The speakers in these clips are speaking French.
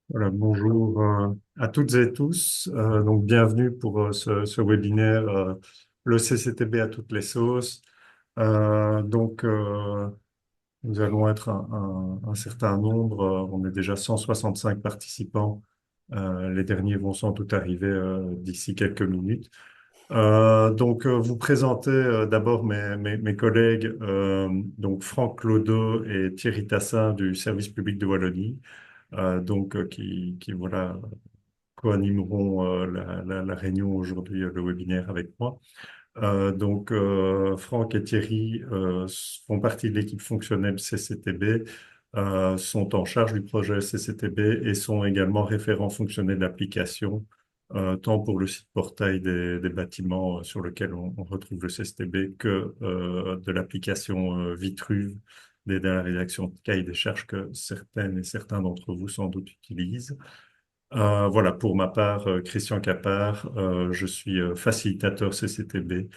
Voilà, bonjour à toutes et tous. Donc, bienvenue pour ce webinaire, le CCTB à toutes les sauces. Nous allons être un certain nombre. On est déjà 165 participants. Les derniers vont sans doute arriver d'ici quelques minutes. Vous présentez d'abord mes collègues, donc Franck Clodo et Thierry Tassin du service public de Wallonie, qui voilà co-animeront la réunion aujourd'hui, le webinaire avec moi. Franck et Thierry font partie de l'équipe fonctionnelle CCTB, sont en charge du projet CCTB et sont également référents fonctionnels d'application, tant pour le site portail des bâtiments sur lequel on retrouve le CCTB que de l'application Vitruve dans la rédaction de cahier des charges que certaines et certains d'entre vous sans doute utilisent. Voilà, pour ma part, Christian Capard, je suis facilitateur CCTB,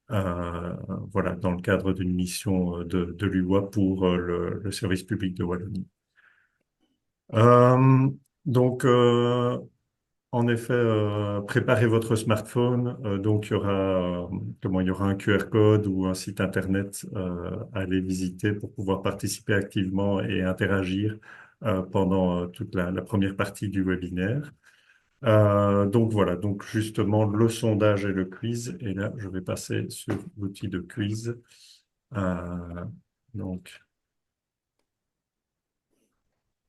voilà, dans le cadre d'une mission de l'UOA pour le service public de Wallonie. Euh, donc, euh, En effet, préparez votre smartphone. Donc, il y aura un QR code ou un site internet à aller visiter pour pouvoir participer activement et interagir pendant toute la première partie du webinaire. Donc justement le sondage et le quiz. Et là, je vais passer sur l'outil de quiz. Euh, donc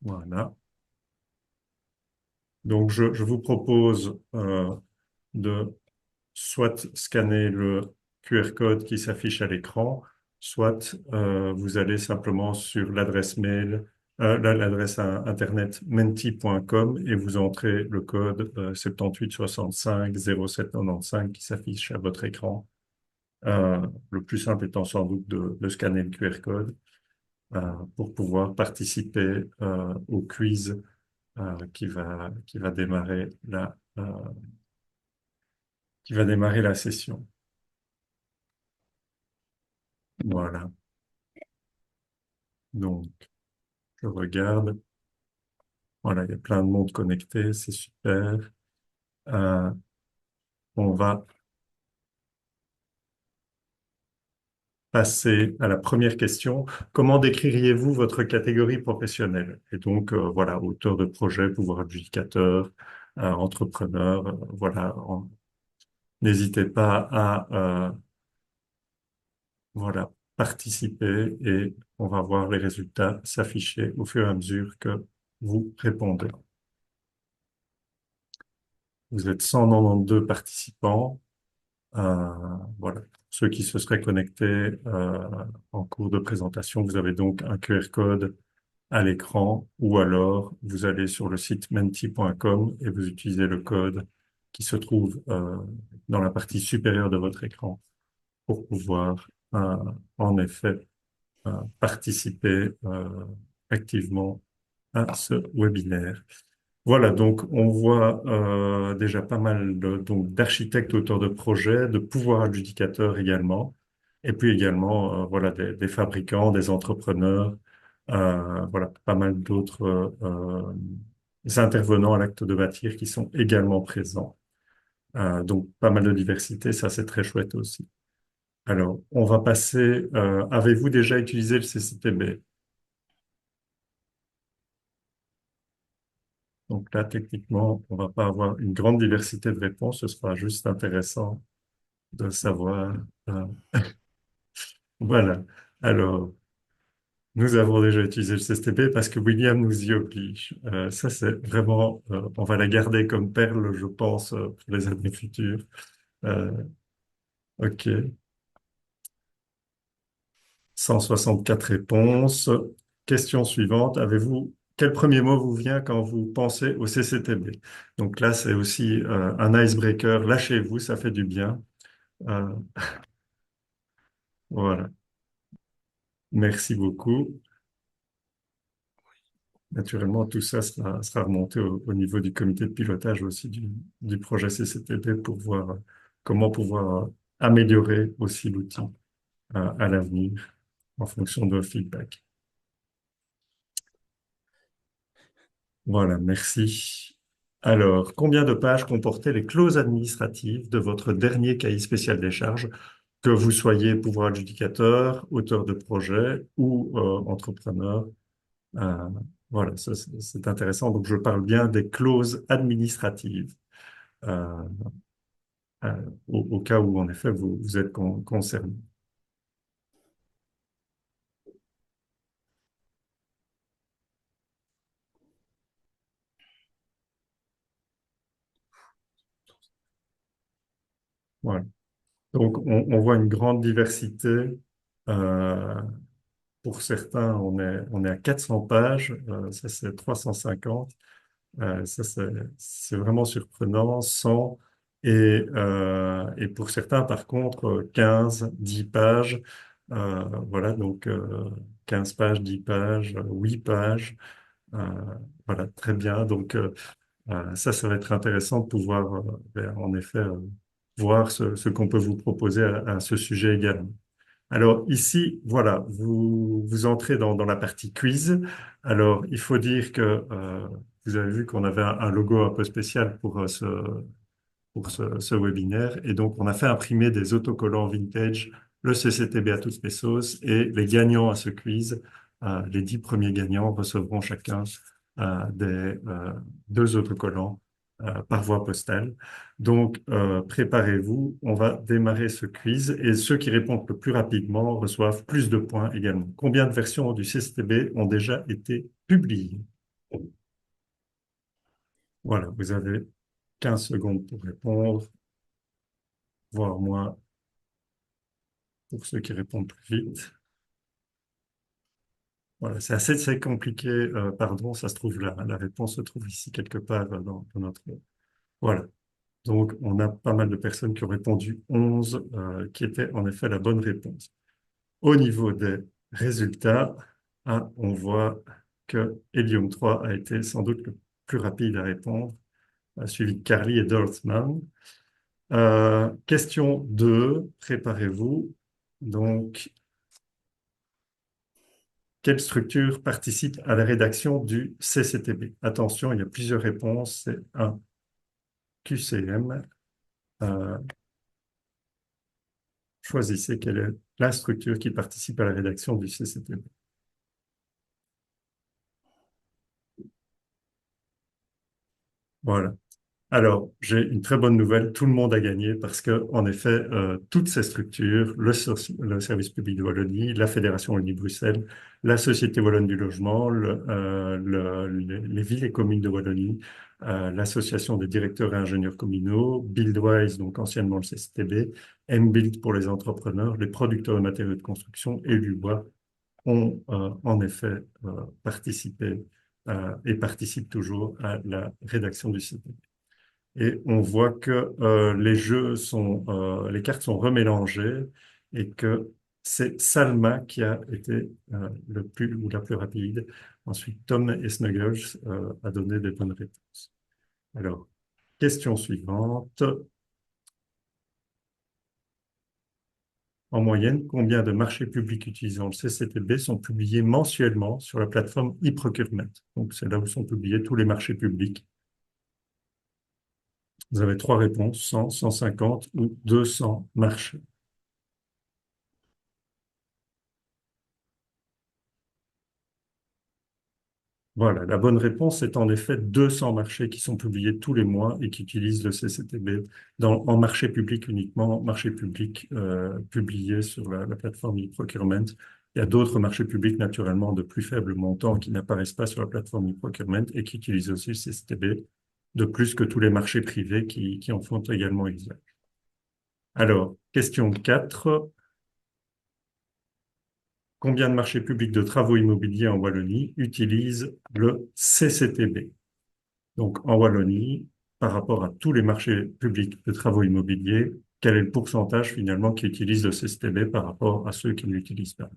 voilà. Je vous propose de soit scanner le QR code qui s'affiche à l'écran, soit vous allez simplement sur l'adresse mail, l'adresse internet menti.com et vous entrez le code 78 65 07 95 qui s'affiche à votre écran. Le plus simple étant sans doute de scanner le QR code pour pouvoir participer au quiz qui va démarrer qui va démarrer la session. Voilà. Donc, je regarde. Voilà, il y a plein de monde connecté, c'est super. Euh, on va passer à la première question. Comment décririez-vous votre catégorie professionnelle? Et donc, voilà, auteur de projet, pouvoir adjudicateur, entrepreneur, n'hésitez pas à voilà, participer et on va voir les résultats s'afficher au fur et à mesure que vous répondez. Vous êtes 192 participants. Voilà. Ceux qui se seraient connectés en cours de présentation, vous avez donc un QR code à l'écran ou alors vous allez sur le site menti.com et vous utilisez le code qui se trouve dans la partie supérieure de votre écran pour pouvoir en effet participer activement à ce webinaire. Voilà, donc on voit déjà pas mal d'architectes auteurs de projets, de pouvoirs adjudicateurs également, et puis également voilà des fabricants, des entrepreneurs, voilà pas mal d'autres intervenants à l'acte de bâtir qui sont également présents. Donc pas mal de diversité, ça c'est très chouette aussi. Alors on va passer. Avez-vous déjà utilisé le CCTB? Donc là, techniquement, on va pas avoir une grande diversité de réponses. Ce sera juste intéressant de savoir. euh, voilà. Alors, nous avons déjà utilisé le CSTP parce que William nous y oblige. Ça, c'est vraiment, on va la garder comme perle, je pense, pour les années futures. Euh, OK. 164 réponses. Question suivante. Quel premier mot vous vient quand vous pensez au CCTB? Donc là, c'est aussi un icebreaker. Lâchez-vous, ça fait du bien. Euh, voilà. Merci beaucoup. Naturellement, tout ça sera remonté au niveau du comité de pilotage aussi du projet CCTB pour voir comment pouvoir améliorer aussi l'outil à l'avenir en fonction de vos feedbacks. Voilà, merci. Alors, combien de pages comportaient les clauses administratives de votre dernier cahier spécial des charges, que vous soyez pouvoir adjudicateur, auteur de projet ou entrepreneur? Euh, voilà, ça, c'est intéressant. Donc, je parle bien des clauses administratives, euh, au cas où, en effet, vous êtes concerné. Voilà. Donc, on voit une grande diversité. Euh, pour certains, on est à 400 pages, ça c'est 350. Ça, c'est vraiment surprenant. 100. Et pour certains, par contre, 15, 10 pages. Voilà, donc 15 pages, 10 pages, 8 pages. Euh, voilà, très bien. Donc, ça va être intéressant de pouvoir, en effet, voir ce qu'on peut vous proposer à ce sujet également. Alors ici, voilà, vous entrez dans la partie quiz. Alors, il faut dire que vous avez vu qu'on avait un logo un peu spécial pour ce webinaire. Et donc, on a fait imprimer des autocollants vintage, le CCTB à toutes les sauces, et les gagnants à ce quiz, les 10 premiers gagnants recevront chacun des deux autocollants par voie postale. Donc, préparez-vous, on va démarrer ce quiz et ceux qui répondent le plus rapidement reçoivent plus de points également. Combien de versions du CCTB ont déjà été publiées? Voilà, vous avez 15 secondes pour répondre, voire moins pour ceux qui répondent plus vite. Voilà, c'est assez compliqué. Pardon, ça se trouve, la réponse se trouve ici quelque part dans notre... Voilà. Donc, on a pas mal de personnes qui ont répondu 11, qui était en effet la bonne réponse. Au niveau des résultats, on voit que Helium 3 a été sans doute le plus rapide à répondre, suivi de Carly et Dortman. Question 2, préparez-vous. Donc, quelle structure participe à la rédaction du CCTB? Attention, il y a plusieurs réponses. C'est un QCM. Euh, choisissez quelle est la structure qui participe à la rédaction du CCTB. Voilà. Alors, j'ai une très bonne nouvelle. Tout le monde a gagné parce que, en effet, toutes ces structures, le service public de Wallonie, la Fédération Wallonie-Bruxelles, la Société Wallonne du Logement, les villes et communes de Wallonie, l'Association des directeurs et ingénieurs communaux, Buildwise, donc anciennement le CCTB, MBuild pour les entrepreneurs, les producteurs de matériaux de construction et l'UBA ont en effet participé et participent toujours à la rédaction du CCTB. Et on voit que les cartes sont remélangées et que c'est Salma qui a été le plus ou la plus rapide. Ensuite, Tom et Snuggles a donné des bonnes réponses. Alors, question suivante. En moyenne, combien de marchés publics utilisant le CCTB sont publiés mensuellement sur la plateforme e-procurement? Donc, c'est là où sont publiés tous les marchés publics. Vous avez trois réponses, 100, 150 ou 200 marchés. Voilà, la bonne réponse est en effet 200 marchés qui sont publiés tous les mois et qui utilisent le CCTB en marché public uniquement, marché public publié sur la plateforme e-procurement. Il y a d'autres marchés publics naturellement de plus faible montant qui n'apparaissent pas sur la plateforme e-procurement et qui utilisent aussi le CCTB, de plus que tous les marchés privés qui en font également usage. Alors, question 4. Combien de marchés publics de travaux immobiliers en Wallonie utilisent le CCTB? Donc, en Wallonie, par rapport à tous les marchés publics de travaux immobiliers, quel est le pourcentage finalement qui utilise le CCTB par rapport à ceux qui ne l'utilisent pas?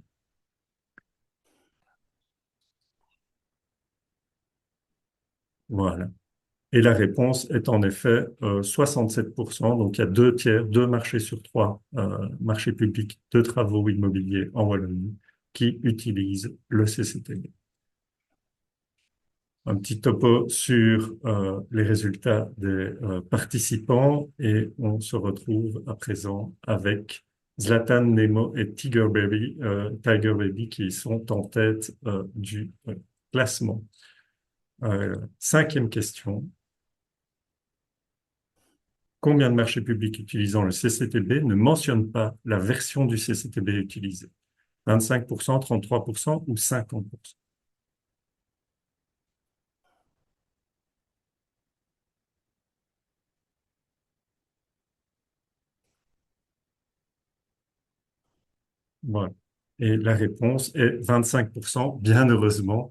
Voilà. Et la réponse est en effet 67%. Donc, il y a deux tiers, deux marchés sur trois marchés publics de travaux immobiliers en Wallonie qui utilisent le CCTB. Un petit topo sur les résultats des participants et on se retrouve à présent avec Zlatan, Nemo et Tiger Baby qui sont en tête du classement. Cinquième question. Combien de marchés publics utilisant le CCTB ne mentionnent pas la version du CCTB utilisée? 25%, 33% ou 50%? Voilà. Et la réponse est 25%, bien heureusement.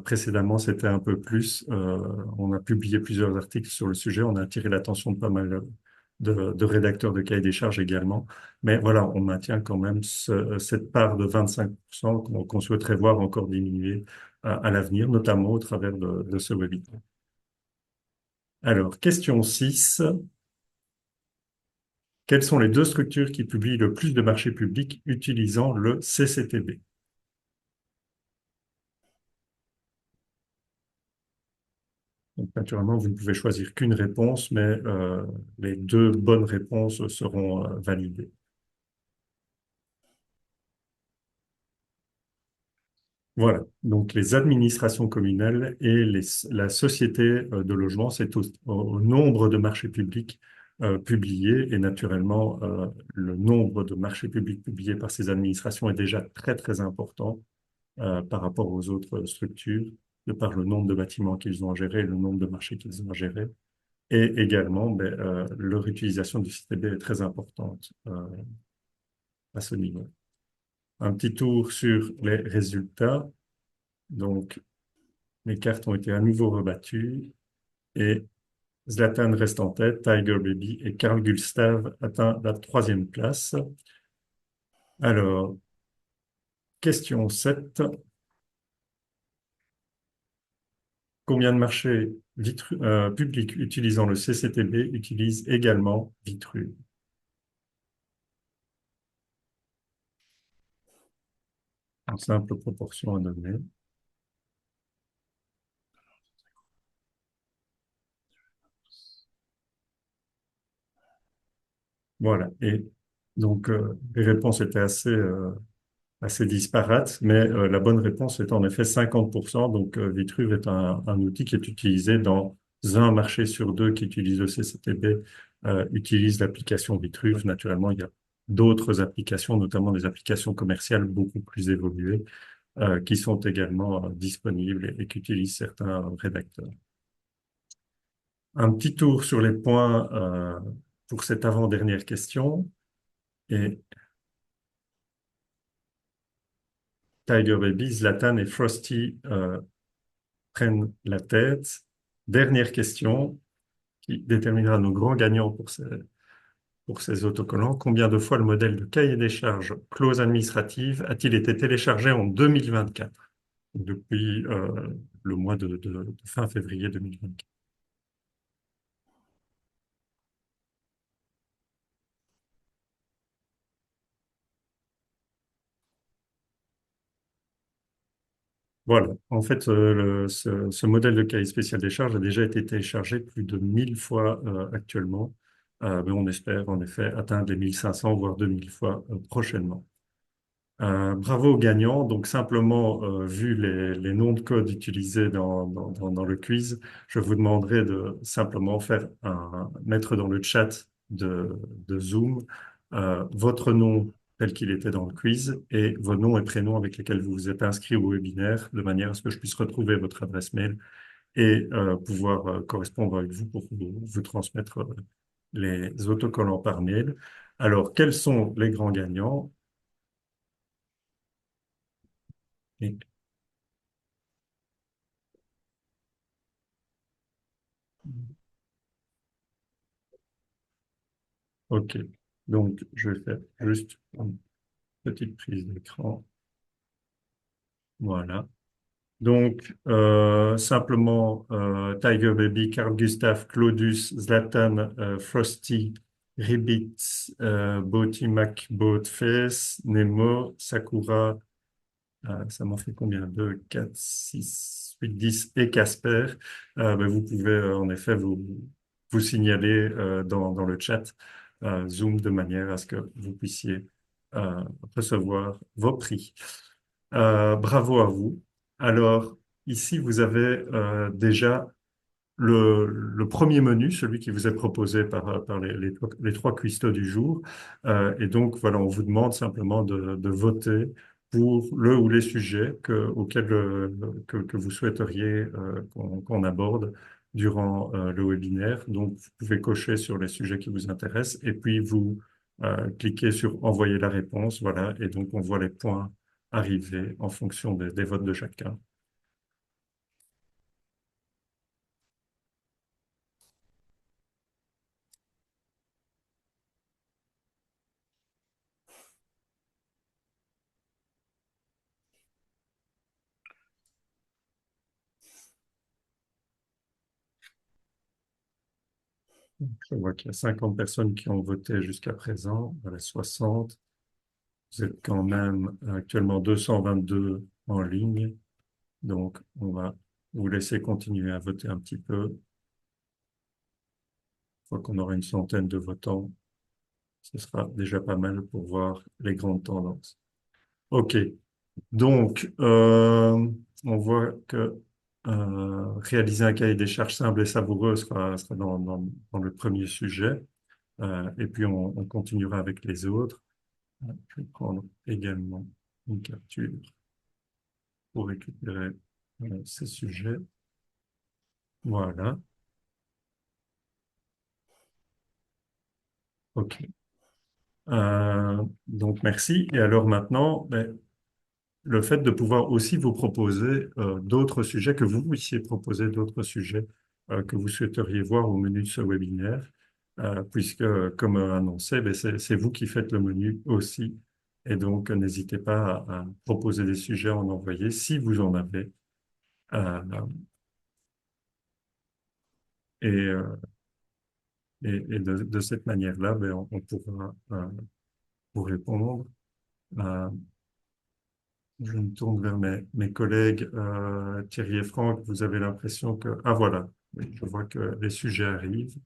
Précédemment, c'était un peu plus. On a publié plusieurs articles sur le sujet. On a attiré l'attention de pas mal de rédacteurs de cahiers des charges également. Mais voilà, on maintient quand même cette part de 25% qu'on souhaiterait voir encore diminuer à l'avenir, notamment au travers de ce webinaire. Alors, question 6. Quelles sont les deux structures qui publient le plus de marchés publics utilisant le CCTB? Donc, naturellement, vous ne pouvez choisir qu'une réponse, mais les deux bonnes réponses seront validées. Voilà. Donc, les administrations communales et la société de logement, c'est au nombre de marchés publics publiés. Et naturellement, le nombre de marchés publics publiés par ces administrations est déjà très, très important par rapport aux autres structures, de par le nombre de bâtiments qu'ils ont à gérer, le nombre de marchés qu'ils ont à gérer. Et également, ben, leur utilisation du CTB est très importante à ce niveau. Un petit tour sur les résultats. Donc, les cartes ont été à nouveau rebattues et Zlatan reste en tête, Tiger Baby et Carl Gustav atteint la troisième place. Alors, question 7. Combien de marchés publics utilisant le CCTB utilisent également Vitru? En simple proportion à donner. Voilà. Et donc, les réponses étaient assez disparates, mais la bonne réponse est en effet 50%. Donc, Vitruve est un outil qui est utilisé dans un marché sur deux qui utilise le CCTB, utilise l'application Vitruve. Naturellement, il y a d'autres applications, notamment des applications commerciales beaucoup plus évoluées, qui sont également disponibles et qu'utilisent certains rédacteurs. Un petit tour sur les points pour cette avant-dernière question. Et Tiger Baby, Zlatan et Frosty prennent la tête. Dernière question qui déterminera nos grands gagnants pour ces autocollants. Combien de fois le modèle de cahier des charges clause administrative a-t-il été téléchargé en 2024, depuis le mois de fin février 2024? Voilà. En fait, ce modèle de cahier spécial des charges a déjà été téléchargé plus de 1000 fois actuellement. Mais on espère en effet atteindre les 1500 voire 2000 fois prochainement. Bravo aux gagnants. Donc simplement, vu les noms de code utilisés dans le quiz, je vous demanderai de simplement mettre dans le chat de Zoom votre nom tel qu'il était dans le quiz et vos noms et prénoms avec lesquels vous vous êtes inscrit au webinaire, de manière à ce que je puisse retrouver votre adresse mail et pouvoir correspondre avec vous pour vous transmettre les autocollants par mail. Alors, quels sont les grands gagnants? Et OK. Donc, je vais faire juste une petite prise d'écran. Voilà. Donc, simplement, Tiger Baby, Carl Gustave, Claudius, Zlatan, Frosty, Ribbit, Boaty Mac, Boatface, Nemo, Sakura, ça m'en fait combien? 2, 4, 6, Suite 10 et Casper, ben, vous pouvez en effet vous signaler dans le chat Zoom de manière à ce que vous puissiez recevoir vos prix. Bravo à vous. Alors, ici, vous avez déjà le premier menu, celui qui vous est proposé par les trois cuistots du jour. Et donc, voilà, on vous demande simplement de voter pour le ou les sujets auxquels que vous souhaiteriez qu'on aborde durant le webinaire. Donc, vous pouvez cocher sur les sujets qui vous intéressent et puis vous cliquez sur Envoyer la réponse. Voilà, et donc on voit les points arriver en fonction des votes de chacun. Je vois qu'il y a 50 personnes qui ont voté jusqu'à présent, voilà 60. Vous êtes quand même actuellement 222 en ligne, donc on va vous laisser continuer à voter un petit peu. Une fois qu'on aura une centaine de votants, ce sera déjà pas mal pour voir les grandes tendances. OK, donc on voit que réaliser un cahier des charges simple et savoureux sera dans le premier sujet. Et puis on continuera avec les autres. Je vais prendre également une capture pour récupérer ces sujets. Voilà. OK. Donc merci. Et alors maintenant, ben, le fait de pouvoir aussi vous proposer d'autres sujets, que vous puissiez proposer d'autres sujets que vous souhaiteriez voir au menu de ce webinaire, puisque, comme annoncé, ben, c'est vous qui faites le menu aussi. Et donc, n'hésitez pas à proposer des sujets, à en envoyer si vous en avez. Euh, et, euh, et de cette manière-là, ben, on pourra vous répondre. Euh, je me tourne vers mes collègues Thierry et Franck. Vous avez l'impression que... Ah voilà, oui, je vois que les sujets arrivent.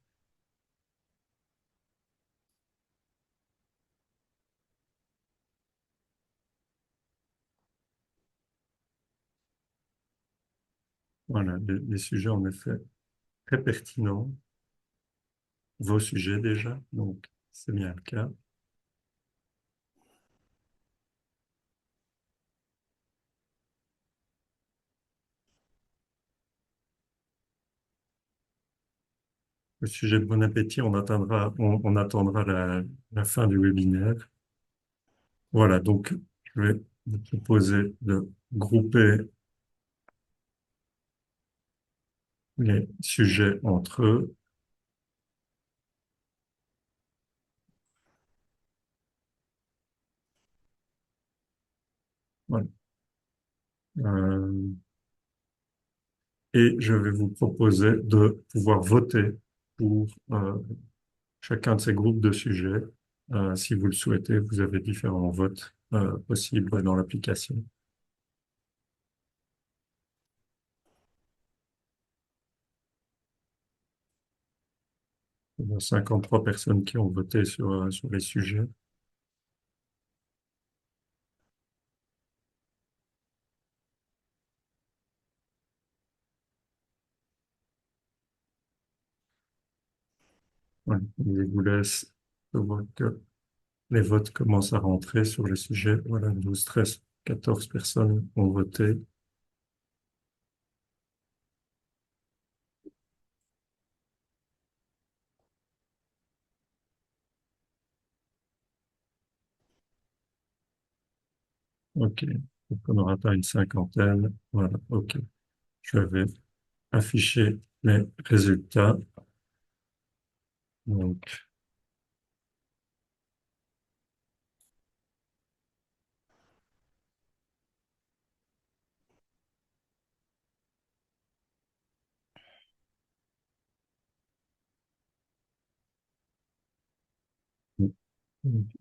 Voilà, les sujets en effet très pertinents. Vos sujets déjà, donc c'est bien le cas. Le sujet de bon appétit, on attendra la fin du webinaire. Voilà, donc je vais vous proposer de grouper les sujets entre eux. Voilà. Euh, et je vais vous proposer de pouvoir voter pour chacun de ces groupes de sujets. Si vous le souhaitez, vous avez différents votes possibles dans l'application. Il y a 53 personnes qui ont voté sur les sujets. Voilà. Je vous laisse. Je vois que les votes commencent à rentrer sur les sujets. Voilà, 12, 13, 14 personnes ont voté. OK. Donc, on aura pas une cinquantaine. Voilà. OK. Je vais afficher les résultats. Donc,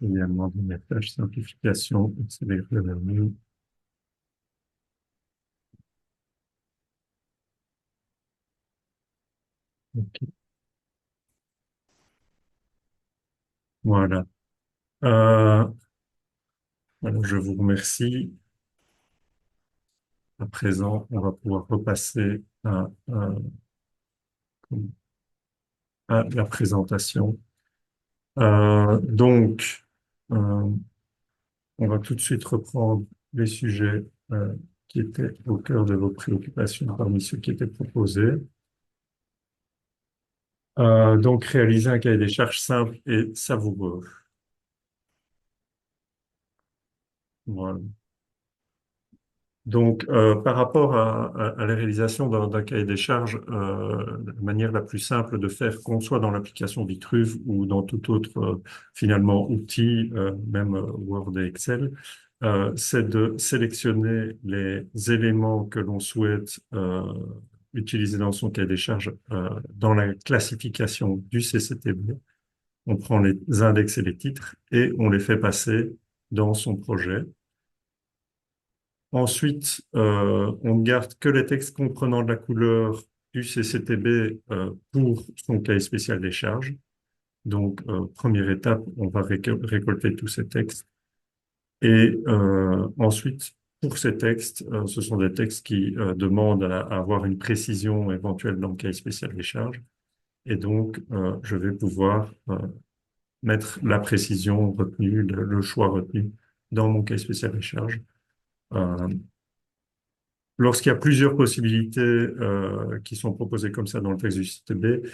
également des messages simplification, accélérer le menu. Ok. Voilà. Euh, alors, je vous remercie. À présent, on va pouvoir repasser à la présentation. Donc, euh, on va tout de suite reprendre les sujets qui étaient au cœur de vos préoccupations parmi ceux qui étaient proposés. Donc, réaliser un cahier des charges simple et savoureux. Voilà. Donc, par rapport à la réalisation d'un cahier des charges, la manière la plus simple de faire, qu'on soit dans l'application Vitruve ou dans tout autre, finalement, outil, même Word et Excel, c'est de sélectionner les éléments que l'on souhaite utiliser dans son cahier des charges dans la classification du CCTB. On prend les index et les titres et on les fait passer dans son projet. Ensuite, on ne garde que les textes comprenant de la couleur du CCTB pour son cahier spécial des charges. Donc, première étape, on va récolter tous ces textes. Et ensuite, pour ces textes, ce sont des textes qui demandent à avoir une précision éventuelle dans le cahier spécial des charges. Et donc, je vais pouvoir mettre la précision retenue, le choix retenu dans mon cahier spécial des charges. Euh, Lorsqu'il y a plusieurs possibilités qui sont proposées comme ça dans le texte du CTB,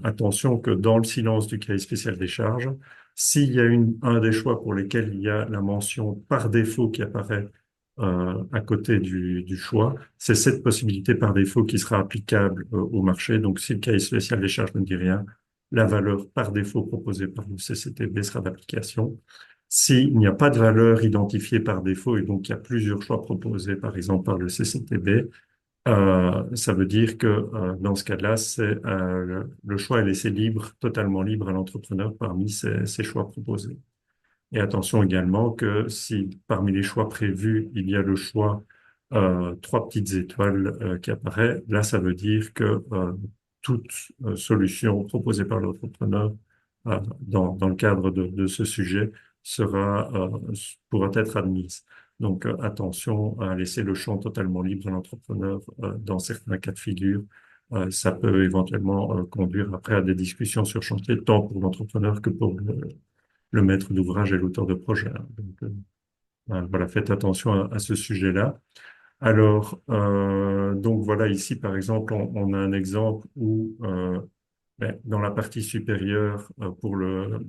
attention que dans le silence du cahier spécial des charges, s'il y a un des choix pour lesquels il y a la mention par défaut qui apparaît à côté du choix, c'est cette possibilité par défaut qui sera applicable au marché. Donc, si le cahier spécial des charges ne dit rien, la valeur par défaut proposée par le CCTB sera d'application. S'il n'y a pas de valeur identifiée par défaut et donc il y a plusieurs choix proposés, par exemple par le CCTB, ça veut dire que dans ce cas-là, le choix est laissé libre, totalement libre à l'entrepreneur parmi ces choix proposés. Et attention également que si parmi les choix prévus, il y a le choix trois petites étoiles qui apparaît, là, ça veut dire que toute solution proposée par l'entrepreneur dans le cadre de ce sujet pourra être admise. Donc, attention à laisser le champ totalement libre à l'entrepreneur dans certains cas de figure. Ça peut éventuellement conduire après à des discussions sur chantier, tant pour l'entrepreneur que pour le maître d'ouvrage et l'auteur de projet, hein. Donc, voilà, faites attention à ce sujet-là. Alors, donc voilà, ici, par exemple, on a un exemple où dans la partie supérieure, pour la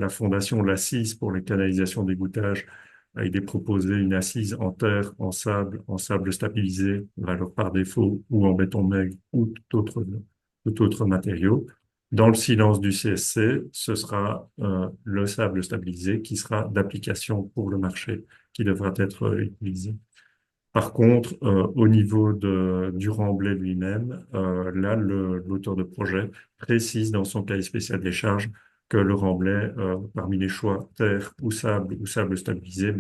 fondation, l'assise pour les canalisations d'égouttage, il est proposé une assise en terre, en sable stabilisé, valeur par défaut, ou en béton maigre, ou tout autre matériau. Dans le silence du CSC, ce sera le sable stabilisé qui sera d'application pour le marché, qui devra être utilisé. Par contre, au niveau du remblai lui-même, là, l'auteur de projet précise dans son cahier spécial des charges que le remblai, parmi les choix terre ou sable stabilisé,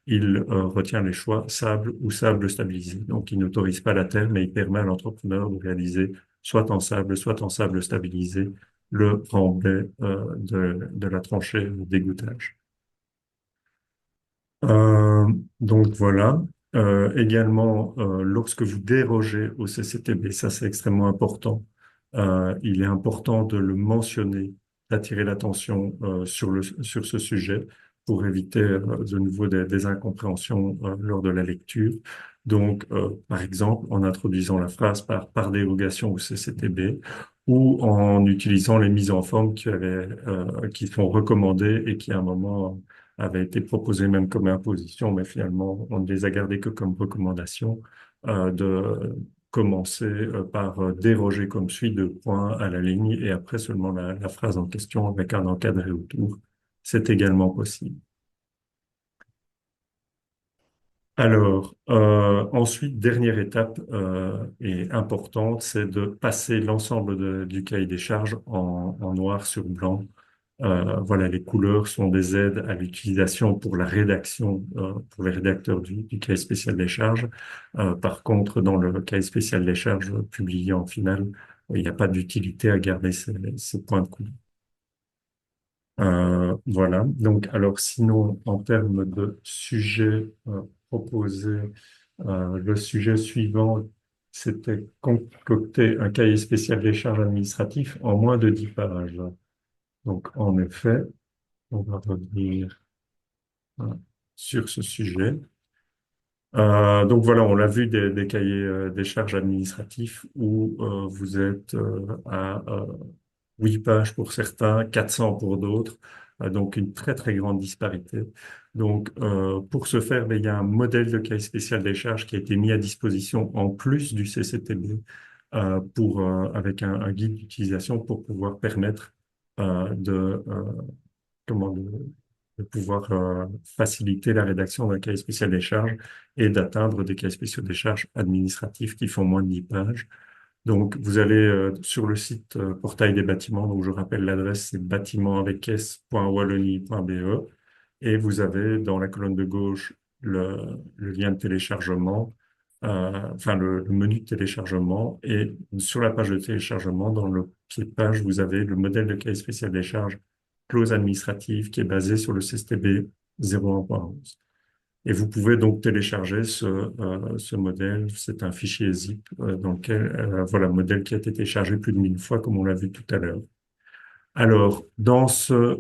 il retient les choix sable ou sable stabilisé. Donc, il n'autorise pas la terre, mais il permet à l'entrepreneur de réaliser soit en sable stabilisé, le remblai de la tranchée d'égouttage. Euh, donc voilà. Également, lorsque vous dérogez au CCTB, ça c'est extrêmement important. Il est important de le mentionner, d'attirer l'attention sur ce sujet pour éviter de nouveau des incompréhensions lors de la lecture. Donc, par exemple, en introduisant la phrase par dérogation au CCTB ou en utilisant les mises en forme qui sont recommandées et qui à un moment avait été proposé même comme imposition, mais finalement, on ne les a gardés que comme recommandation de commencer par déroger comme suit de points à la ligne et après seulement la phrase en question avec un encadré autour. C'est également possible. Alors, ensuite, dernière étape et importante, c'est de passer l'ensemble du cahier des charges en noir sur blanc. Voilà, les couleurs sont des aides à l'utilisation pour la rédaction, pour les rédacteurs du cahier spécial des charges. Par contre, dans le cahier spécial des charges publié en finale, il n'y a pas d'utilité à garder ces points de couleur. Voilà. Donc, alors, sinon, en termes de sujet proposé, le sujet suivant, c'était concocter un cahier spécial des charges administratives en moins de 10 pages. Donc, en effet, on va revenir euh, sur ce sujet. Donc voilà, on l'a vu des cahiers des charges administratifs où vous êtes à 8 pages pour certains, 400 pour d'autres, donc une très très grande disparité. Donc pour ce faire, ben, il y a un modèle de cahier spécial des charges qui a été mis à disposition en plus du CCTB avec un guide d'utilisation pour pouvoir permettre comment de pouvoir faciliter la rédaction d'un cahier spécial des charges et d'atteindre des cahiers spéciaux des charges administratifs qui font moins de 10 pages. Donc, vous allez sur le site Portail des bâtiments, donc je rappelle l'adresse, c'est bâtiment avec s.wallonie.be et vous avez dans la colonne de gauche le lien de téléchargement, enfin le menu de téléchargement et sur la page de téléchargement, dans le pied de page, vous avez le modèle de cahier spécial des charges clause administrative qui est basé sur le CSTB 01.11. Et vous pouvez donc télécharger ce modèle. C'est un fichier zip dans lequel, voilà, modèle qui a été téléchargé plus de 1000 fois, comme on l'a vu tout à l'heure. Alors, dans ce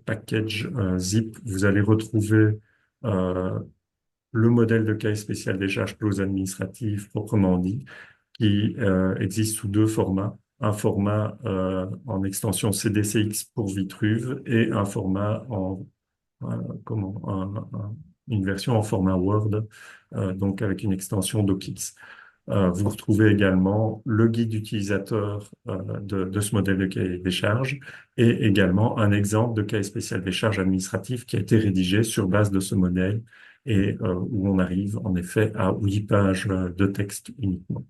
package zip, vous allez retrouver euh, le modèle de cahier spécial des charges clauses administratives proprement dit, qui existe sous deux formats. Un format en extension CDCX pour Vitruve et un format euh, une version en format Word, donc avec une extension DocX. Vous retrouvez également le guide utilisateur de ce modèle de cahier des charges et également un exemple de cahier spécial des charges administratives qui a été rédigé sur base de ce modèle et où on arrive en effet à 8 pages de texte uniquement.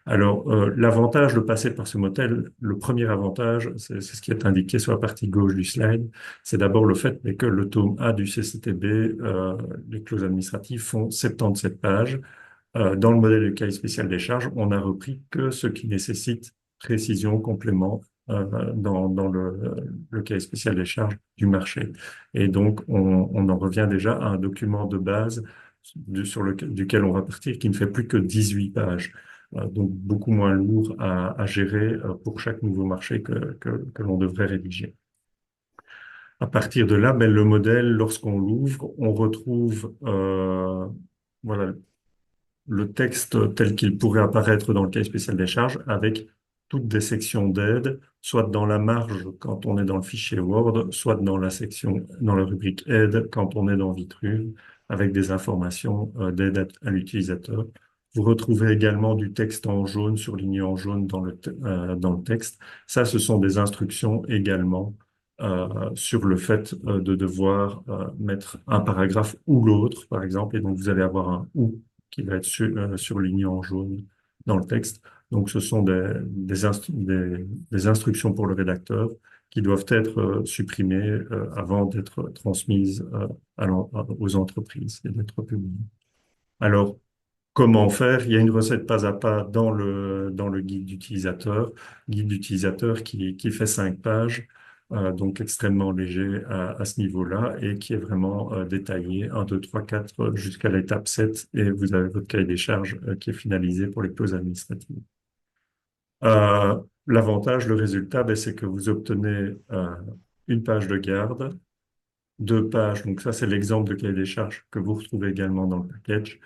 Alors, l'avantage de passer par ce modèle, le premier avantage, c'est ce qui est indiqué sur la partie gauche du slide, c'est d'abord le fait que le tome A du CCTB, les clauses administratives font 77 pages. Dans le modèle de cahier spécial des charges, on n'a repris que ce qui nécessite précision, complément dans le cahier spécial des charges du marché. Et donc, on en revient déjà à un document de base duquel on va partir qui ne fait plus que 18 pages. Donc, beaucoup moins lourd à gérer pour chaque nouveau marché que l'on devrait rédiger. À partir de là, ben, le modèle, lorsqu'on l'ouvre, on retrouve voilà, le texte tel qu'il pourrait apparaître dans le cahier spécial des charges avec toutes des sections d'aide, soit dans la marge quand on est dans le fichier Word, soit dans la section, dans la rubrique aide quand on est dans Vitruve, avec des informations d'aide à l'utilisateur. Vous retrouvez également du texte en jaune, surligné en jaune dans le texte. Ça, ce sont des instructions également sur le fait de devoir mettre un paragraphe ou l'autre, par exemple, et donc vous allez avoir un ou qui va être surligné en jaune dans le texte. Donc, ce sont des instructions pour le rédacteur qui doivent être supprimées avant d'être transmises aux entreprises et d'être publiées. Alors, comment faire? Il y a une recette pas à pas dans le guide d'utilisateur qui fait 5 pages, donc extrêmement léger à ce niveau-là et qui est vraiment détaillé, 1, 2, 3, 4 jusqu'à l'étape 7 et vous avez votre cahier des charges qui est finalisé pour les clauses administratives. L'avantage, le résultat, ben, c'est que vous obtenez une page de garde, 2 pages, donc ça c'est l'exemple de cahier des charges que vous retrouvez également dans le package.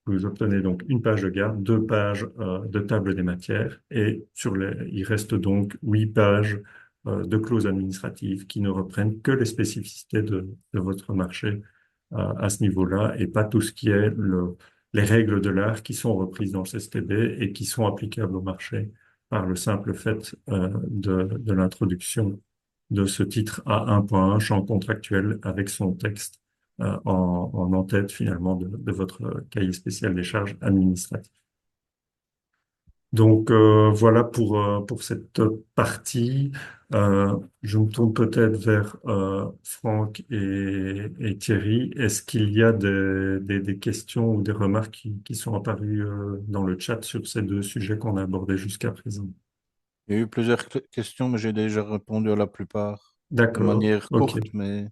Vous obtenez donc une page de garde, 2 pages de table des matières et il reste donc 8 pages de clauses administratives qui ne reprennent que les spécificités de votre marché à ce niveau-là et pas tout ce qui est les règles de l'art qui sont reprises dans le CSTB et qui sont applicables au marché par le simple fait de l'introduction de ce titre à 1.1, champ contractuel, avec son texte en en-tête finalement de votre cahier spécial des charges administratives. Donc voilà pour cette partie. Je me tourne peut-être vers Franck et Thierry. Est-ce qu'il y a des questions ou des remarques qui sont apparues dans le chat sur ces deux sujets qu'on a abordés jusqu'à présent? Il y a eu plusieurs questions, mais j'ai déjà répondu à la plupart de D'accord, manière ok. courte, mais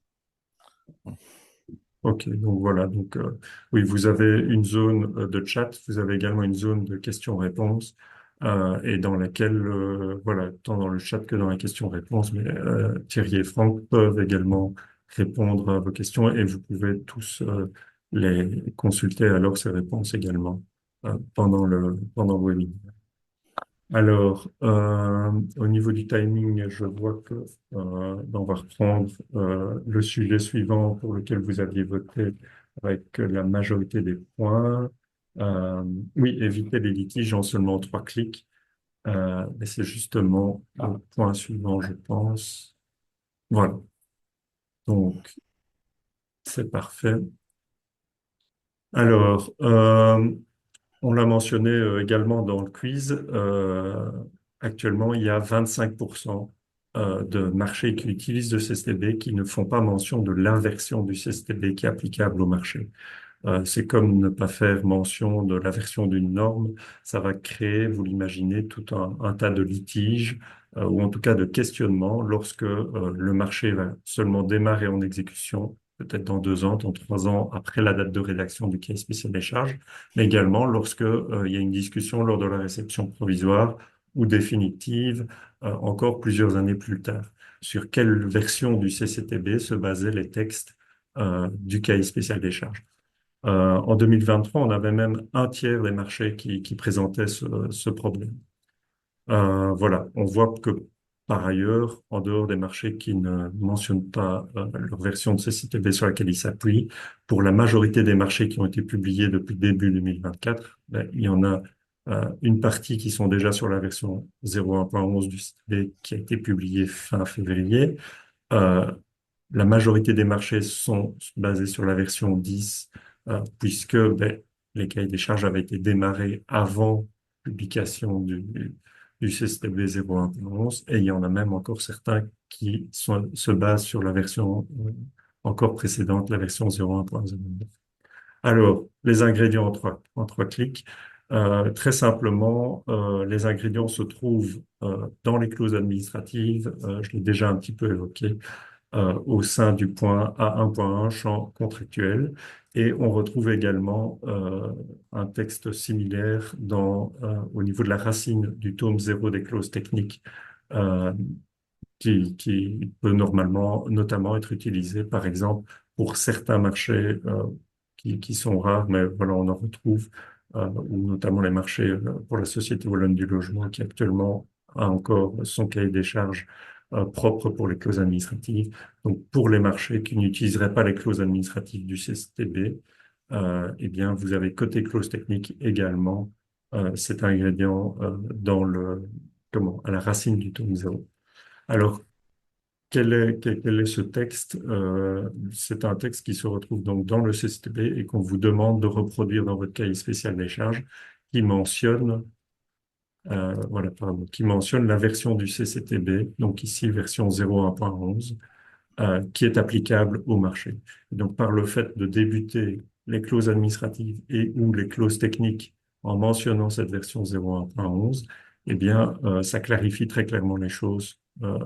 Ok, donc voilà. Donc oui, vous avez une zone de chat, vous avez également une zone de questions-réponses, et dans laquelle, voilà, tant dans le chat que dans les questions-réponses, mais Thierry et Franck peuvent également répondre à vos questions et vous pouvez tous les consulter alors ces réponses également pendant le webinaire. Alors, au niveau du timing, je vois que on va reprendre le sujet suivant pour lequel vous aviez voté avec la majorité des points. Euh, oui, éviter les litiges en seulement 3 clics. Et c'est justement le point suivant, je pense. Voilà, donc c'est parfait. Alors, on l'a mentionné également dans le quiz. Actuellement, il y a 25% de marchés qui utilisent le CSTB qui ne font pas mention de l'inversion du CSTB qui est applicable au marché. C'est comme ne pas faire mention de l'aversion d'une norme. Ça va créer, vous l'imaginez, tout un tas de litiges ou en tout cas de questionnements lorsque le marché va seulement démarrer en exécution, peut-être dans 2 ans, dans 3 ans après la date de rédaction du cahier spécial des charges, mais également lorsque il y a une discussion lors de la réception provisoire ou définitive, encore plusieurs années plus tard. Sur quelle version du CCTB se basaient les textes du cahier spécial des charges? En 2023, on avait même un tiers des marchés qui présentaient ce problème. Voilà, on voit que par ailleurs, en dehors des marchés qui ne mentionnent pas leur version de CCTB sur laquelle ils s'appuient, pour la majorité des marchés qui ont été publiés depuis début 2024, ben, il y en a une partie qui sont déjà sur la version 0.1.11 du CCTB qui a été publiée fin février. Euh, la majorité des marchés sont basés sur la version 10, puisque ben, les cahiers des charges avaient été démarrés avant publication du CSTB 01.11, et il y en a même encore certains qui se basent sur la version encore précédente, la version 01.09. Alors, les ingrédients en trois clics. Très simplement, les ingrédients se trouvent dans les clauses administratives. Je l'ai déjà un petit peu évoqué au sein du point A1.1, champ contractuel. Et on retrouve également un texte similaire au niveau de la racine du tome 0 des clauses techniques, euh, qui peut normalement, notamment être utilisé, par exemple, pour certains marchés qui sont rares, mais voilà, on en retrouve, ou notamment les marchés pour la Société Wallonne du Logement, qui actuellement a encore son cahier des charges propre pour les clauses administratives. Donc, pour les marchés qui n'utiliseraient pas les clauses administratives du CSTB, eh bien, vous avez côté clause technique également cet ingrédient à la racine du tome 0. Alors, quel est ce texte? C'est un texte qui se retrouve donc dans le CCTB et qu'on vous demande de reproduire dans votre cahier spécial des charges qui mentionne, voilà, pardon, qui mentionne la version du CCTB, donc ici version 01.11, qui est applicable au marché. Et donc, par le fait de débuter les clauses administratives et ou les clauses techniques en mentionnant cette version 01.11, eh bien, ça clarifie très clairement les choses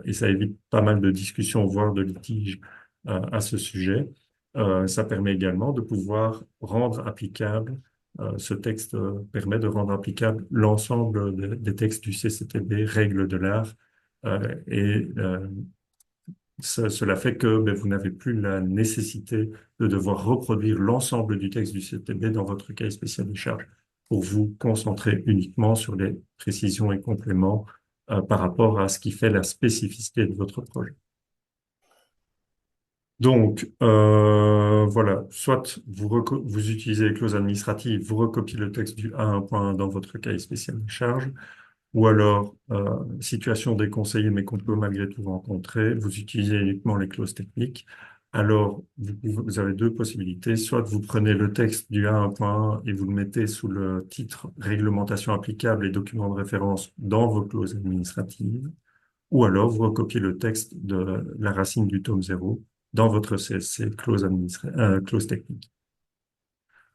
et ça évite pas mal de discussions, voire de litiges à ce sujet. Ça permet également de pouvoir rendre applicable, ce texte permet de rendre applicable l'ensemble des textes du CCTB, règles de l'art, et cela fait que ben, vous n'avez plus la nécessité de devoir reproduire l'ensemble du texte du CTB dans votre cahier spécial des charges pour vous concentrer uniquement sur les précisions et compléments par rapport à ce qui fait la spécificité de votre projet. Donc, voilà, soit vous utilisez les clauses administratives, vous recopiez le texte du A1.1 dans votre cahier spécial des charges, ou alors, situation déconseillée mais qu'on peut malgré tout rencontrer, vous utilisez uniquement les clauses techniques. Alors, vous avez deux possibilités. Soit vous prenez le texte du 1.1 et vous le mettez sous le titre Réglementation applicable et documents de référence dans vos clauses administratives, ou alors vous recopiez le texte de la racine du tome 0 dans votre CSC, clause technique.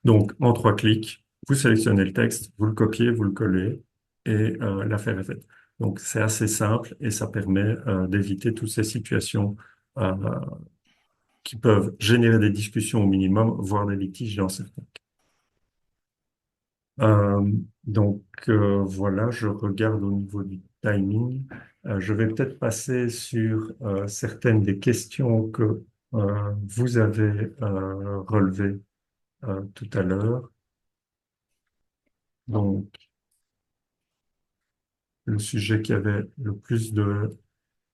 Donc, en 3 clics, vous sélectionnez le texte, vous le copiez, vous le collez et l'affaire est faite. Donc, c'est assez simple et ça permet d'éviter toutes ces situations euh, qui peuvent générer des discussions au minimum, voire des litiges dans certains cas. Euh, voilà, je regarde au niveau du timing. Je vais peut-être passer sur certaines des questions que vous avez relevées tout à l'heure. Donc, le sujet qui avait le plus de...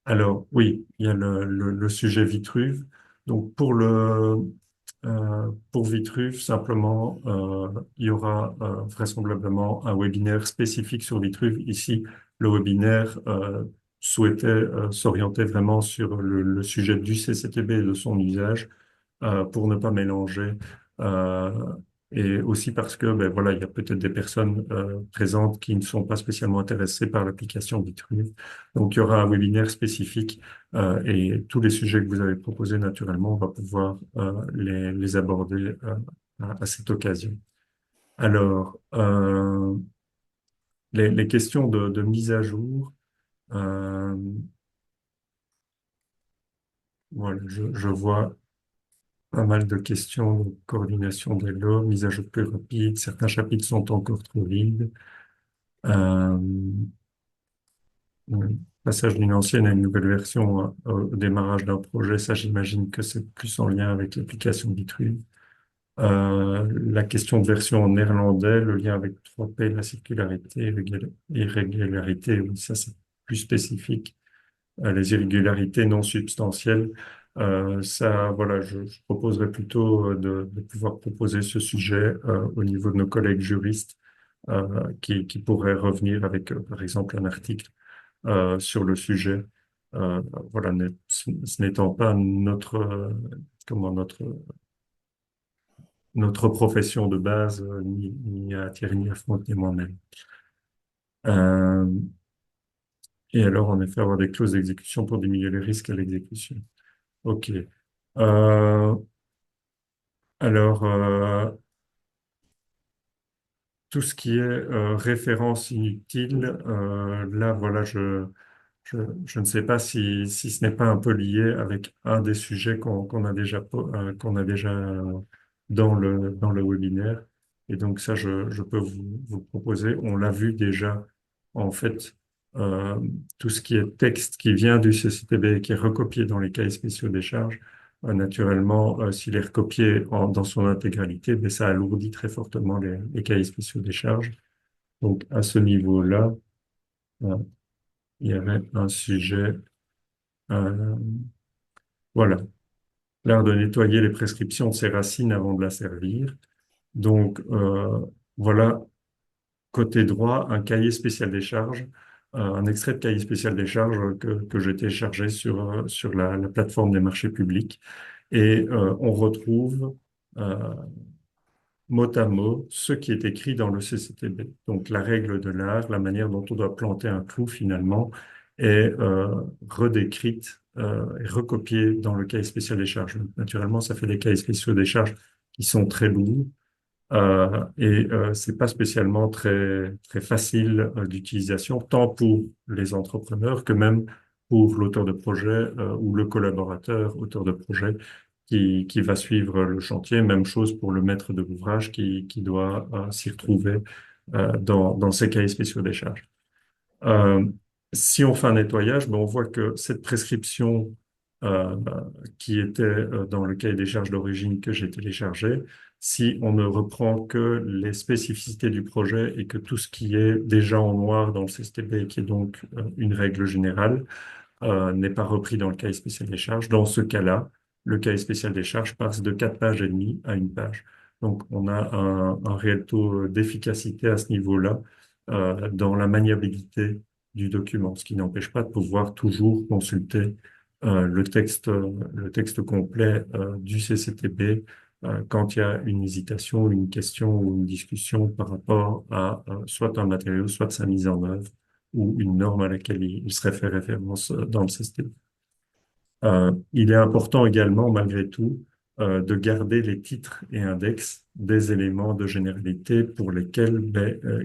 Alors, oui, il y a le sujet Vitruve. Donc, pour Vitruve, simplement, il y aura vraisemblablement un webinaire spécifique sur Vitruve. Ici, le webinaire souhaitait s'orienter vraiment sur le sujet du CCTB et de son usage pour ne pas mélanger. euh, et aussi parce que, ben voilà, il y a peut-être des personnes présentes qui ne sont pas spécialement intéressées par l'application Vitruve. Donc, il y aura un webinaire spécifique et tous les sujets que vous avez proposés, naturellement, on va pouvoir les aborder à cette occasion. Alors, les questions de mise à jour, euh, voilà, je vois pas mal de questions, donc, coordination des lots, mise à jour plus rapide, certains chapitres sont encore trop vides. Euh, Passage d'une ancienne à une nouvelle version au démarrage d'un projet, ça j'imagine que c'est plus en lien avec l'application Bitruy. La question de version en néerlandais, le lien avec 3P, la circularité, irrégularité, oui, ça c'est plus spécifique. Les irrégularités non substantielles, ça, voilà, je proposerais plutôt de pouvoir proposer ce sujet au niveau de nos collègues juristes qui pourraient revenir avec, par exemple, un article sur le sujet. Euh, voilà, ce n'étant pas comment notre profession de base, ni à Thierry ni à Franck ni moi-même. Euh, et alors, en effet, avoir des clauses d'exécution pour diminuer les risques à l'exécution. OK. Euh, alors, tout ce qui est référence inutile, là, voilà, je ne sais pas si ce n'est pas un peu lié avec un des sujets qu'on a déjà dans le webinaire. Et donc ça, je peux vous proposer. On l'a vu déjà, en fait, euh, tout ce qui est texte qui vient du CCTB et qui est recopié dans les cahiers spéciaux des charges, naturellement, s'il est recopié dans son intégralité, mais ça alourdit très fortement les cahiers spéciaux des charges. Donc à ce niveau-là, euh, il y avait un sujet, euh, voilà, l'art de nettoyer les prescriptions de ses racines avant de la servir. Donc, voilà, côté droit, un cahier spécial des charges, un extrait de cahier spécial des charges que j'ai téléchargé sur la plateforme des marchés publics. Et on retrouve mot à mot ce qui est écrit dans le CCTB. Donc la règle de l'art, la manière dont on doit planter un clou finalement, est redécrite et recopiée dans le cahier spécial des charges. Donc, naturellement, ça fait des cahiers spéciaux des charges qui sont très lourds c'est pas spécialement très facile d'utilisation, tant pour les entrepreneurs que même pour l'auteur de projet ou le collaborateur auteur de projet qui va suivre le chantier. Même chose pour le maître de l'ouvrage qui doit s'y retrouver dans ces cahiers spéciaux des charges. Euh, Si on fait un nettoyage, ben on voit que cette prescription euh, qui était dans le cahier des charges d'origine que j'ai téléchargé, si on ne reprend que les spécificités du projet et que tout ce qui est déjà en noir dans le CSTB, qui est donc une règle générale, n'est pas repris dans le cahier spécial des charges, dans ce cas-là, le cahier spécial des charges passe de 4 pages et demie à 1 page. Donc, on a un réel taux d'efficacité à ce niveau-là dans la maniabilité du document, ce qui n'empêche pas de pouvoir toujours consulter le texte complet du CCTB quand il y a une hésitation, une question ou une discussion par rapport à soit un matériau, soit sa mise en œuvre ou une norme à laquelle il serait fait référence dans le CCTB. Il est important également, malgré tout, de garder les titres et index des éléments de généralité pour lesquels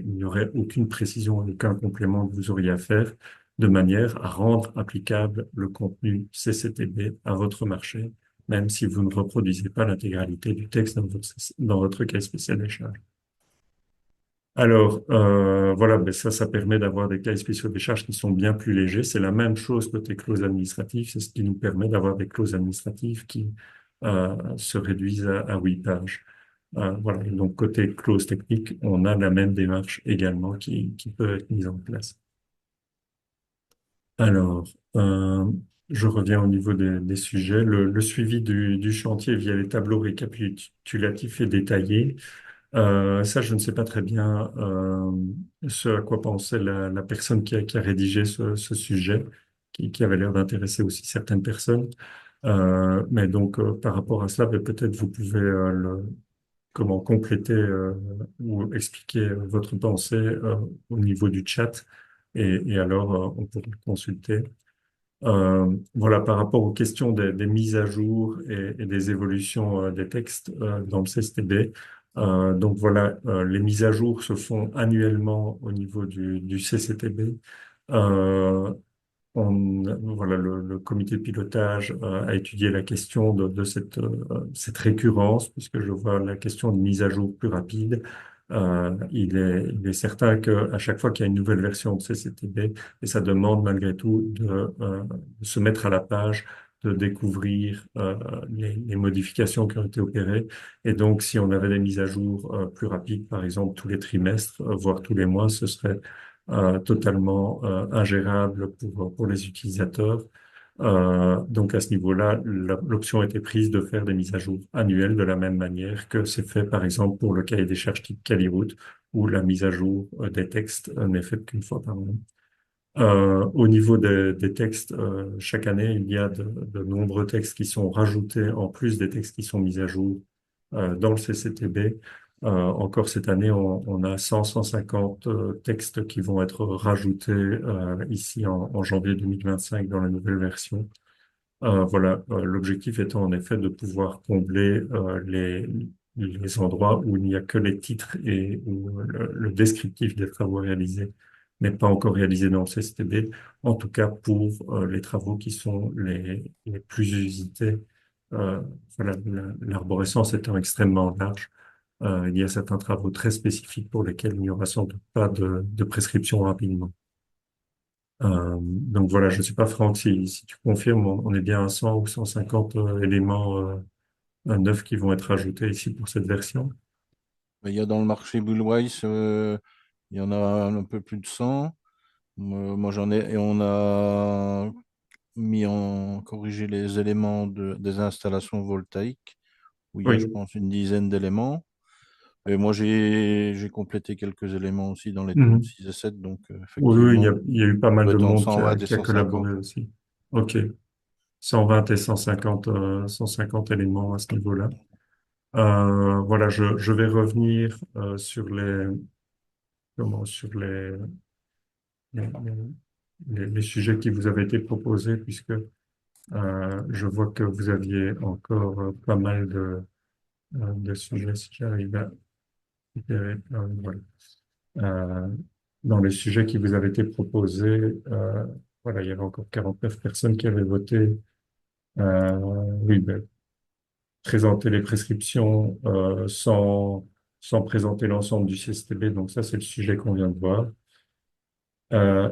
il n'y aurait aucune précision, aucun complément que vous auriez à faire, de manière à rendre applicable le contenu CCTB à votre marché, même si vous ne reproduisez pas l'intégralité du texte dans votre cas spécial des charges. Alors, voilà, ben ça permet d'avoir des cas spéciaux des charges qui sont bien plus légers. C'est la même chose côté clauses administratives. C'est ce qui nous permet d'avoir des clauses administratives qui se réduisent à 8 pages. Voilà. Et donc, côté clauses techniques, on a la même démarche également qui peut être mise en place. Alors, je reviens au niveau des sujets. Le suivi du chantier via les tableaux récapitulatifs et détaillés. Ça, je ne sais pas très bien ce à quoi pensait la personne qui a rédigé ce sujet, qui avait l'air d'intéresser aussi certaines personnes. Mais donc, par rapport à cela, peut-être vous pouvez comment compléter ou expliquer votre pensée au niveau du chat, et alors on pourra le consulter. Voilà, par rapport aux questions des mises à jour et des évolutions des textes dans le CSTB. Donc voilà, les mises à jour se font annuellement au niveau du CCTB. Euh, voilà, le comité de pilotage a étudié la question de cette récurrence, puisque je vois la question de mise à jour plus rapide. Il est certain qu'à chaque fois qu'il y a une nouvelle version de CCTB, et ça demande malgré tout de se mettre à la page, de découvrir les modifications qui ont été opérées. Et donc, si on avait des mises à jour plus rapides, par exemple tous les trimestres, voire tous les mois, ce serait totalement ingérable pour les utilisateurs. Donc à ce niveau-là, l'option a été prise de faire des mises à jour annuelles de la même manière que c'est fait par exemple pour le cahier des charges type Caliroute, où la mise à jour des textes n'est faite qu'une fois par an. Au niveau des textes, chaque année, il y a de nombreux textes qui sont rajoutés en plus des textes qui sont mis à jour dans le CCTB. Encore cette année, on a 150 textes qui vont être rajoutés ici en janvier 2025 dans la nouvelle version. Voilà, l'objectif étant en effet de pouvoir combler les endroits où il n'y a que les titres et où le descriptif des travaux réalisés n'est pas encore réalisé dans le CSTB, en tout cas pour les travaux qui sont les plus usités. Euh, voilà, l'arborescence étant extrêmement large, il y a certains travaux très spécifiques pour lesquels il n'y aura sans doute pas de prescription rapidement. Donc voilà, je ne sais pas, Franck, si tu confirmes, on est bien à 100 ou 150 éléments neufs qui vont être ajoutés ici pour cette version. Il y a dans le marché Bullwise, il y en a un peu plus de 100. Moi, j'en ai, et on a corrigé les éléments des installations voltaïques, où il y a, je Oui. pense, une dizaine d'éléments. Et moi, j'ai complété quelques éléments aussi dans les taules Mhm. 6 et 7, donc Oui, oui, effectivement, il y a eu pas on mal doit de être en monde 120 et qui a 150. collaboré aussi. OK. 120 et 150 éléments à ce niveau-là. Voilà, je vais revenir sur sur les, les sujets qui vous avaient été proposés, puisque je vois que vous aviez encore pas mal de sujets, si j'arrive à récupérer. Voilà. Euh, dans les sujets qui vous avaient été proposés, voilà, il y avait encore 49 personnes qui avaient voté. Oui, ben, présenter les prescriptions sans présenter l'ensemble du CSTB, donc ça, c'est le sujet qu'on vient de voir.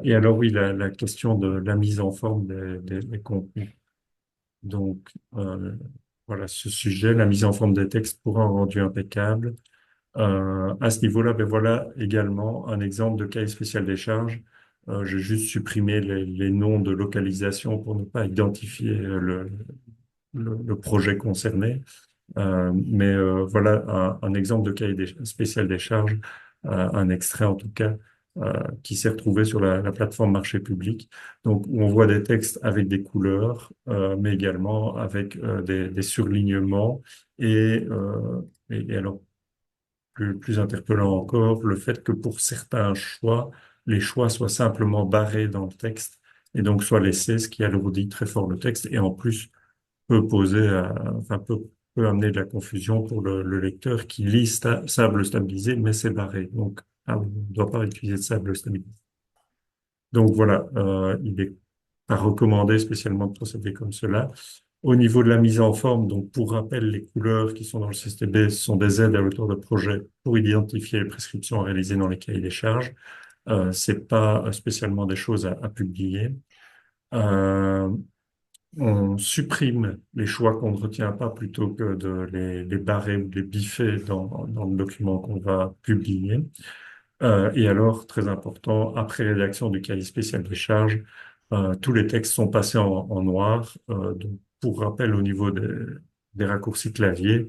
Et alors, oui, la question de la mise en forme des contenus. Donc, voilà, ce sujet, la mise en forme des textes pour un rendu impeccable. À ce niveau-là, ben voilà également un exemple de cahier spécial des charges. J'ai juste supprimé les noms de localisation pour ne pas identifier le projet concerné. Mais voilà un exemple de cahier spécial des charges, un extrait en tout cas, qui s'est retrouvé sur la plateforme marché public. Donc, où on voit des textes avec des couleurs, mais également avec des surlignements et alors plus interpellant encore, le fait que pour certains choix, les choix soient simplement barrés dans le texte et donc soient laissés, ce qui alourdit très fort le texte et en plus peut poser, enfin peut amener de la confusion pour le lecteur qui lit sable stabilisé, mais c'est barré. Donc, on ne doit pas utiliser de sable stabilisé. Donc voilà, il est pas recommandé spécialement de procéder comme cela. Au niveau de la mise en forme, donc pour rappel, les couleurs qui sont dans le CSTB sont des aides à l'auteur de projet pour identifier les prescriptions à réaliser dans les cahiers des charges. C'est pas spécialement des choses à publier. Euh, on supprime les choix qu'on ne retient pas plutôt que de les barrer ou de les biffer dans le document qu'on va publier. Et alors, très important, après rédaction du cahier spécial des charges, tous les textes sont passés en noir. Donc, pour rappel, au niveau des raccourcis clavier,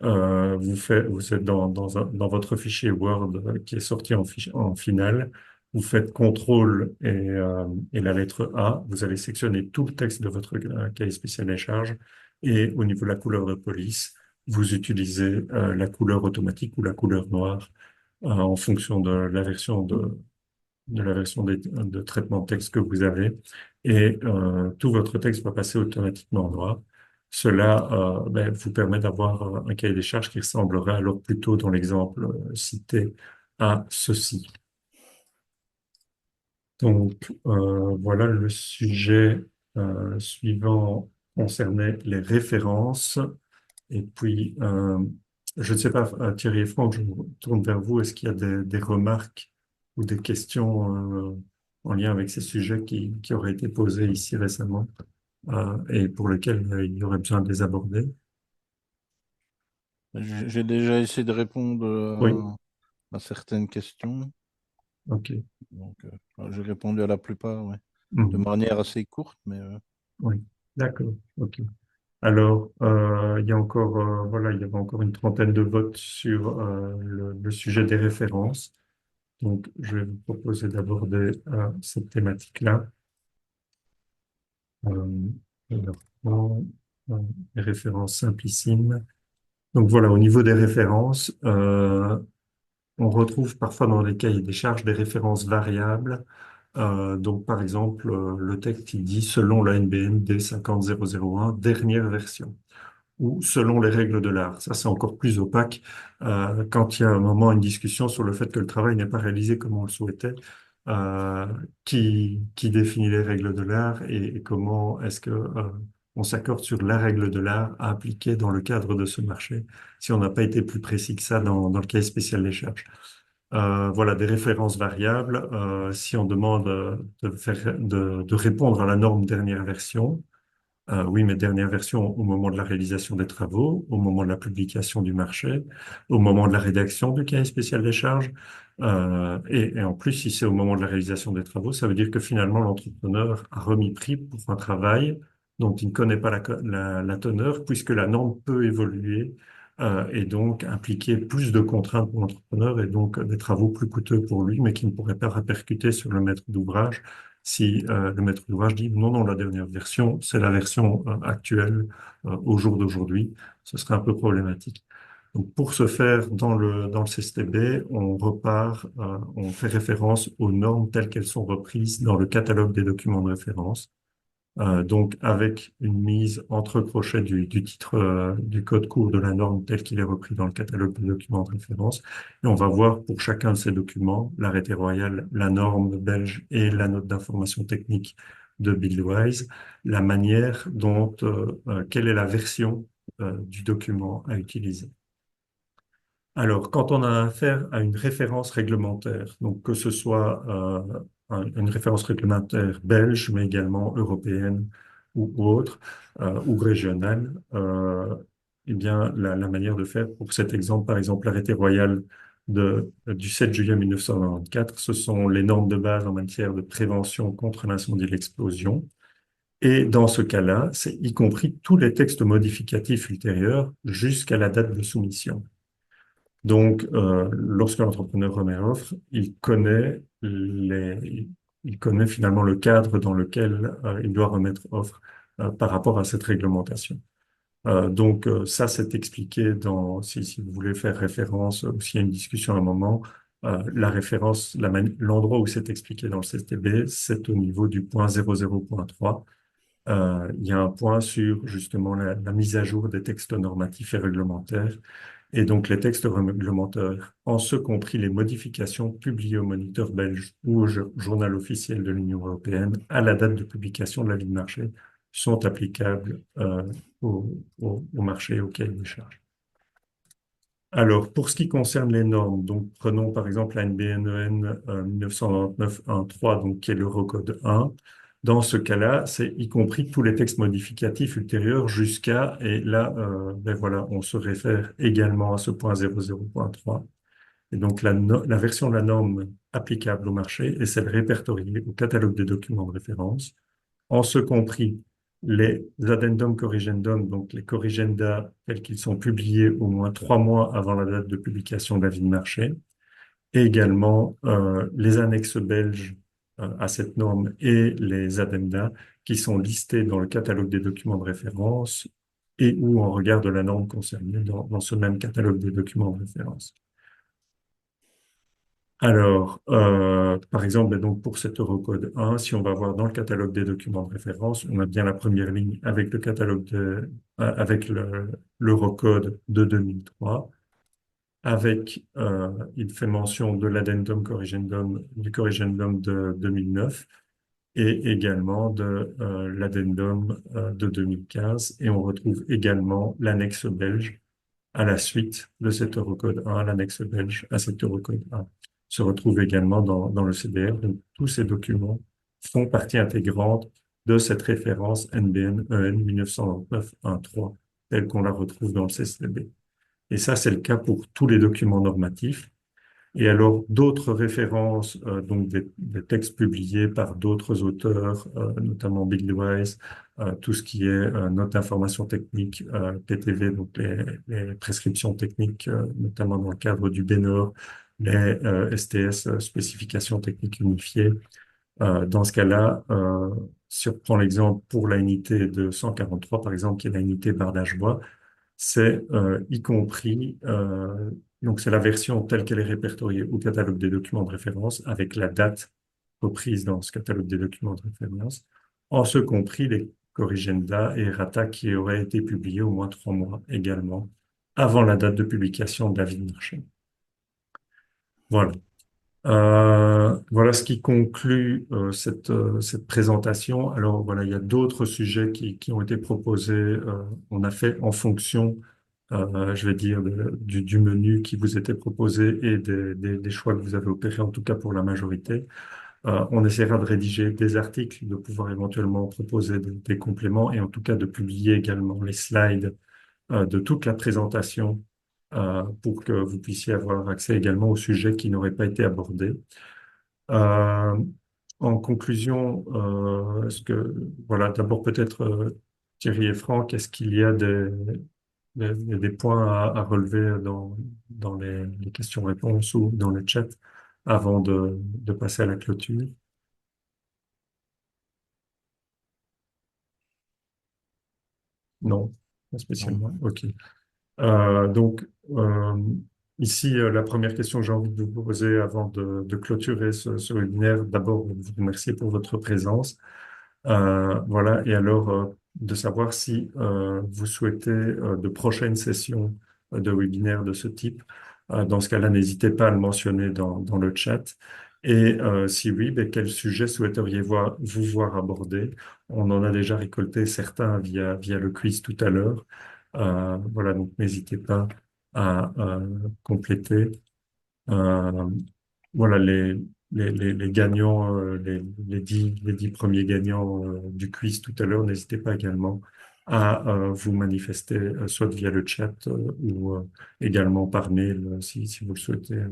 vous êtes dans votre fichier Word qui est sorti en finale. Vous faites CTRL et la lettre A. Vous allez sectionner tout le texte de votre cahier spécial des charges. Et au niveau de la couleur de police, vous utilisez la couleur automatique ou la couleur noire en fonction de la version de traitement de texte que vous avez. Et tout votre texte va passer automatiquement en noir. Cela vous permet d'avoir un cahier des charges qui ressemblerait alors plutôt dans l'exemple cité à ceci. Donc voilà, le sujet suivant concernait les références. Et puis, je ne sais pas, Thierry et Franck, je me tourne vers vous. Est-ce qu'il y a des remarques ou des questions en lien avec ces sujets qui auraient été posés ici récemment et pour lesquels il y aurait besoin de les aborder? J'ai déjà essayé de répondre Oui, à certaines questions. ok. Donc, j'ai répondu à la plupart, ouais, de Mhm. manière assez courte, mais Oui, d'accord, ok. Alors, il y a encore, voilà, il y avait encore une trentaine de votes sur le sujet des références. Donc, je vais vous proposer d'aborder cette thématique-là. Euh, alors, les références simplissimes. Donc voilà, au niveau des références, on retrouve parfois dans les cahiers des charges des références variables. Donc par exemple, le texte il dit selon la NBN D50001, dernière version ou selon les règles de l'art. Ça, c'est encore plus opaque quand il y a un moment une discussion sur le fait que le travail n'est pas réalisé comme on le souhaitait. Euh, qui définit les règles de l'art et comment est-ce que on s'accorde sur la règle de l'art à appliquer dans le cadre de ce marché, si on n'a pas été plus précis que ça dans le cahier spécial des charges. Voilà, des références variables. Si on demande de répondre à la norme dernière version, oui, mais dernière version au moment de la réalisation des travaux, au moment de la publication du marché, au moment de la rédaction du cahier spécial des charges. Et en plus, si c'est au moment de la réalisation des travaux, ça veut dire que finalement, l'entrepreneur a remis prix pour un travail dont il ne connaît pas la teneur, puisque la norme peut évoluer et donc impliquer plus de contraintes pour l'entrepreneur et donc des travaux plus coûteux pour lui, mais qui ne pourraient pas répercuter sur le maître d'ouvrage si le maître d'ouvrage dit non, non, la dernière version, c'est la version actuelle au jour d'aujourd'hui, ce serait un peu problématique. Donc, pour ce faire, dans le CSTB, on repart, on fait référence aux normes telles qu'elles sont reprises dans le catalogue des documents de référence. Donc, avec une mise entre crochets du titre du code court de la norme tel qu'il est repris dans le catalogue des documents de référence. Et on va voir pour chacun de ces documents, l'arrêté royal, la norme belge et la note d'information technique de Buildwise, la manière dont, quelle est la version du document à utiliser. Alors, quand on a affaire à une référence réglementaire, donc que ce soit une référence réglementaire belge, mais également européenne ou autre, ou régionale, eh bien, la manière de faire pour cet exemple, par exemple, l'arrêté royal du 7 juillet 1994, ce sont les normes de base en matière de prévention contre l'incendie et l'explosion. Et dans ce cas-là, c'est y compris tous les textes modificatifs ultérieurs jusqu'à la date de soumission. Donc, lorsque l'entrepreneur remet offre, il connaît il connaît finalement le cadre dans lequel il doit remettre offre par rapport à cette réglementation. Donc ça, c'est expliqué si vous voulez faire référence ou s'il y a une discussion à un moment, la référence, l'endroit où c'est expliqué dans le CSTB, c'est au niveau du point 00.3. Il y a un point sur justement la mise à jour des textes normatifs et réglementaires. Et donc les textes réglementaires, en ce compris les modifications publiées au Moniteur belge ou au journal officiel de l'Union européenne à la date de publication de l'avis de marché, sont applicables au marché auquel il charge. Alors, pour ce qui concerne les normes, donc prenons par exemple la NBN-EN 1999-1.3, donc qui est l'Eurocode 1. Dans ce cas-là, c'est y compris tous les textes modificatifs ultérieurs jusqu'à, et là, ben voilà, on se réfère également à ce point 00.3. Et donc la version de la norme applicable au marché est celle répertoriée au catalogue des documents de référence, en ce compris les addendum corrigendum, donc les corrigenda tels qu'ils sont publiés au moins 3 mois avant la date de publication de l'avis de marché, et également les annexes belges à cette norme et les addenda qui sont listés dans le catalogue des documents de référence et ou en regard de la norme concernée dans ce même catalogue des documents de référence. Alors, par exemple, ben donc pour cet Eurocode 1, si on va voir dans le catalogue des documents de référence, on a bien la première ligne avec le catalogue avec l'Eurocode de 2003, avec, il fait mention de l'addendum corrigendum, du corrigendum de 2009 et également de l'addendum de 2015. Et on retrouve également l'annexe belge à la suite de cet Eurocode 1, l'annexe belge à cet Eurocode 1 se retrouve également dans le CDR. Donc, tous ces documents font partie intégrante de cette référence NBN-EN 1999-1.3, telle qu'on la retrouve dans le CSTB. Et ça, c'est le cas pour tous les documents normatifs. Et alors, d'autres références, donc des textes publiés par d'autres auteurs, notamment Buildwise, tout ce qui est notes d'information technique, PTV, donc les prescriptions techniques, notamment dans le cadre du BENOR, les STS, spécifications techniques unifiées. Dans ce cas-là, si on prend l'exemple pour la unité de 143, par exemple, qui est la unité bardage bois, c'est y compris, donc c'est la version telle qu'elle est répertoriée au catalogue des documents de référence avec la date reprise dans ce catalogue des documents de référence, en ce compris les corrigenda et errata qui auraient été publiés au moins 3 mois également avant la date de publication de l'avis de marché. Voilà. Voilà ce qui conclut cette présentation. Alors voilà, il y a d'autres sujets qui ont été proposés. On a fait en fonction, je vais dire, du menu qui vous était proposé et des choix que vous avez opérés, en tout cas pour la majorité. On essaiera de rédiger des articles, de pouvoir éventuellement proposer des compléments et en tout cas de publier également les slides de toute la présentation pour que vous puissiez avoir accès également aux sujets qui n'auraient pas été abordés. Euh, En conclusion, voilà, d'abord peut-être Thierry et Franck, est-ce qu'il y a des points à relever dans les questions-réponses ou dans le chat avant de passer à la clôture? Non, pas Non. spécialement. OK. Donc, ici, la première question que j'ai envie de vous poser avant de clôturer ce webinaire, d'abord, vous remercier pour votre présence. Voilà, et alors, de savoir si vous souhaitez de prochaines sessions de webinaires de ce type. Dans ce cas-là, n'hésitez pas à le mentionner dans le chat. Et si oui, ben, quel sujet vous voir aborder? On en a déjà récolté certains via le quiz tout à l'heure. Voilà, donc n'hésitez pas à compléter. Euh, voilà, les gagnants, les dix premiers gagnants du quiz tout à l'heure, n'hésitez pas également à vous manifester, soit via le chat ou également par mail, si vous le souhaitez,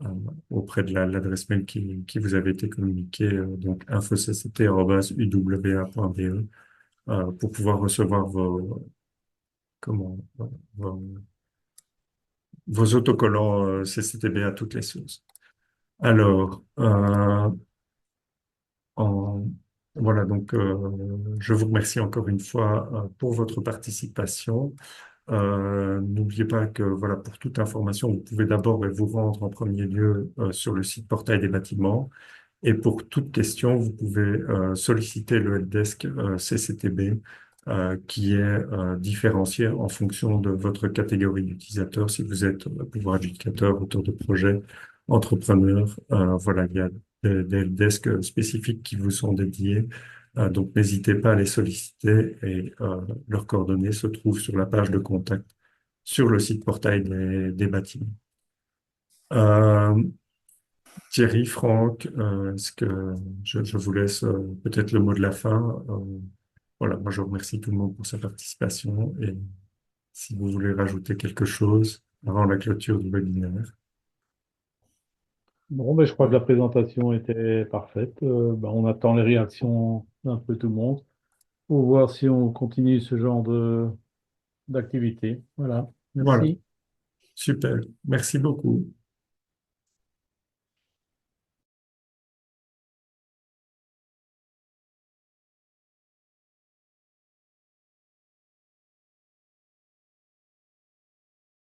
euh, auprès de l'adresse mail qui vous avait été communiquée, donc infocct@uwa.be, pour pouvoir recevoir comment, vos, vos autocollants CCTB à toutes les sources. Alors, en- voilà, donc je vous remercie encore une fois pour votre participation. N'oubliez pas que voilà, pour toute information, vous pouvez d'abord vous rendre en premier lieu sur le site Portail des bâtiments. Et pour toute question, vous pouvez solliciter le helpdesk CCTB qui est différencié en fonction de votre catégorie d'utilisateur. Si vous êtes pouvoir adjudicateur, auteur de projet, entrepreneur, voilà, il y a des helpdesks spécifiques qui vous sont dédiés. Donc, n'hésitez pas à les solliciter et leurs coordonnées se trouvent sur la page de contact sur le site portail des bâtiments. Euh, Thierry, Franck, est-ce que je vous laisse peut-être le mot de la fin? Voilà, moi je remercie tout le monde pour sa participation et si vous voulez rajouter quelque chose avant la clôture du webinaire. Bon, ben, je crois que la présentation était parfaite. Ben, on attend les réactions d'un peu tout le monde pour voir si on continue ce genre d'activité. Voilà. Voilà, Merci. super. Merci beaucoup.